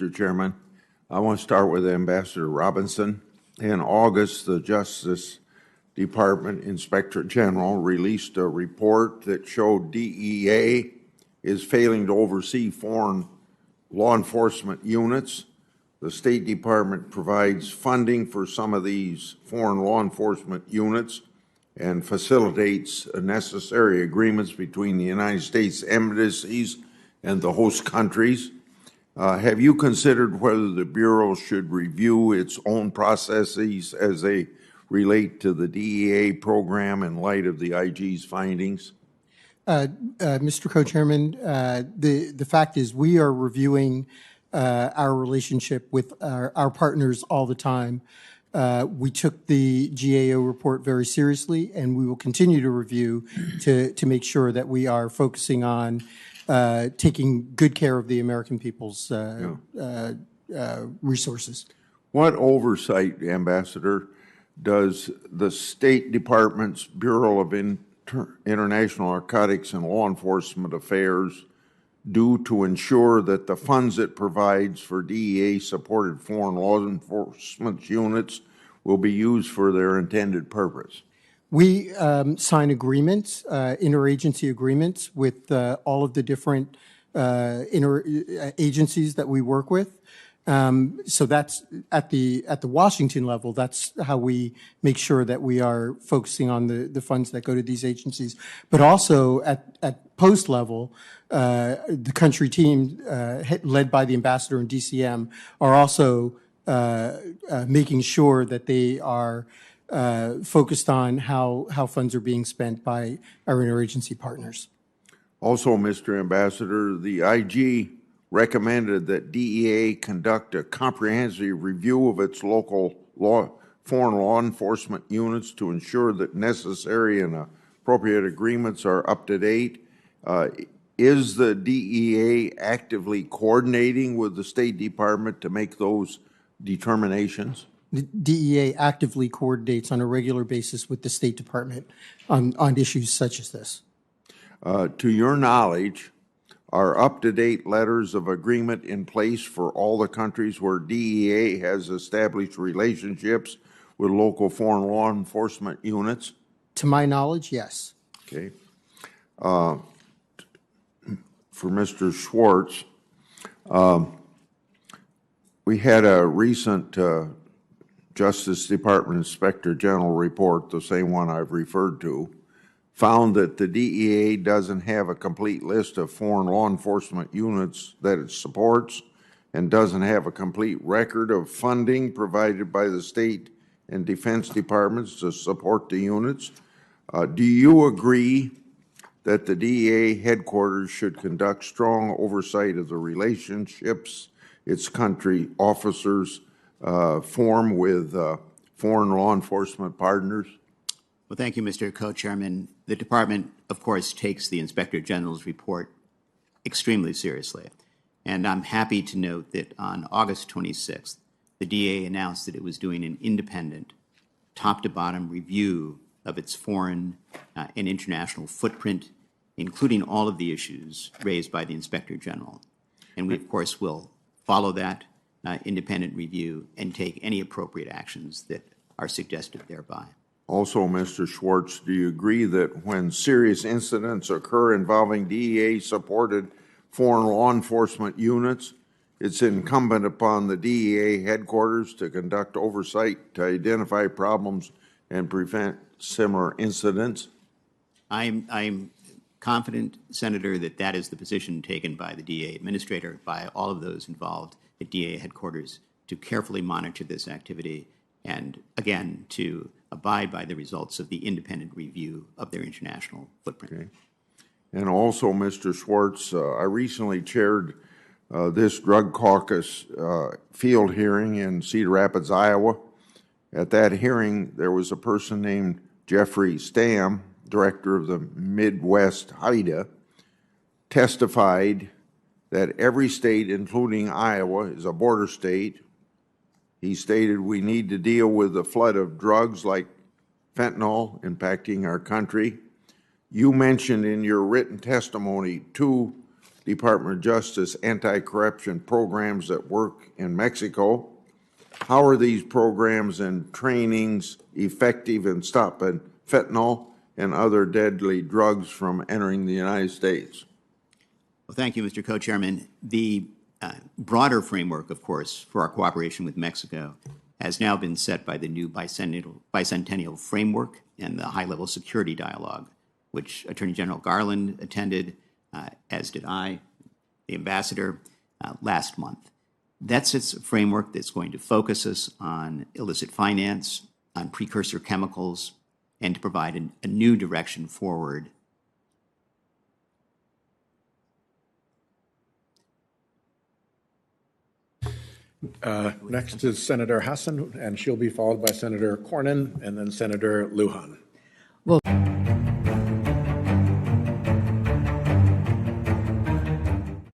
Mr. Chairman. I want to start with Ambassador Robinson. In August, the Justice Department Inspector General released a report that showed DEA is failing to oversee foreign law enforcement units. The State Department provides funding for some of these foreign law enforcement units and facilitates necessary agreements between the United States embassies and the host countries. Have you considered whether the Bureau should review its own processes as they relate to the DEA program in light of the IG's findings? Mr. Co-Chairman, the fact is we are reviewing our relationship with our partners all the time. We took the GAO report very seriously, and we will continue to review to make sure that we are focusing on taking good care of the American people's resources. What oversight, Ambassador, does the State Department's Bureau of International Narcotics and Law Enforcement Affairs do to ensure that the funds it provides for DEA-supported foreign law enforcement units will be used for their intended purpose? We sign agreements, interagency agreements with all of the different agencies that we work with. So that's at the Washington level. That's how we make sure that we are focusing on the funds that go to these agencies. But also at post level, the country team led by the ambassador and DCM are also making sure that they are focused on how funds are being spent by our interagency partners. Also, Mr. Ambassador, the IG recommended that DEA conduct a comprehensive review of its local foreign law enforcement units to ensure that necessary and appropriate agreements are up to date. Is the DEA actively coordinating with the State Department to make those determinations? The DEA actively coordinates on a regular basis with the State Department on issues such as this. To your knowledge, are up-to-date letters of agreement in place for all the countries where DEA has established relationships with local foreign law enforcement units? To my knowledge, yes. Okay. For Mr. Schwartz, we had a recent Justice Department Inspector General report, the same one I've referred to, found that the DEA doesn't have a complete list of foreign law enforcement units that it supports and doesn't have a complete record of funding provided by the state and defense departments to support the units. Do you agree that the DEA headquarters should conduct strong oversight of the relationships its country officers form with foreign law enforcement partners? Well, thank you, Mr. Co-Chairman. The Department, of course, takes the Inspector General's report extremely seriously. And I'm happy to note that on August 26th, the DEA announced that it was doing an independent, top-to-bottom review of its foreign and international footprint, including all of the issues raised by the Inspector General. And we, of course, will follow that independent review and take any appropriate actions that are suggested thereby. Also, Mr. Schwartz, do you agree that when serious incidents occur involving DEA-supported foreign law enforcement units, it's incumbent upon the DEA headquarters to conduct oversight to identify problems and prevent similar incidents? I'm confident, Senator, that that is the position taken by the DEA administrator, by all of those involved at DEA headquarters, to carefully monitor this activity and, again, to abide by the results of the independent review of their international footprint. Okay. And also, Mr. Schwartz, I recently chaired this drug caucus field hearing in Cedar Rapids, Iowa. At that hearing, there was a person named Jeffrey Stamm, director of the Midwest HIDA, testified that every state, including Iowa, is a border state. He stated we need to deal with the flood of drugs like fentanyl impacting our country. You mentioned in your written testimony two Department of Justice anti-corruption programs that work in Mexico. How are these programs and trainings effective in stopping fentanyl and other deadly drugs from entering the United States? Well, thank you, Mr. Co-Chairman. The broader framework, of course, for our cooperation with Mexico has now been set by the new bicentennial framework and the high-level security dialogue, which Attorney General Garland attended, as did I, the ambassador, last month. That's its framework that's going to focus us on illicit finance, on precursor chemicals, and to provide a new direction forward. Next is Senator Hassan, and she'll be followed by Senator Cornyn and then Senator Lujan. Well,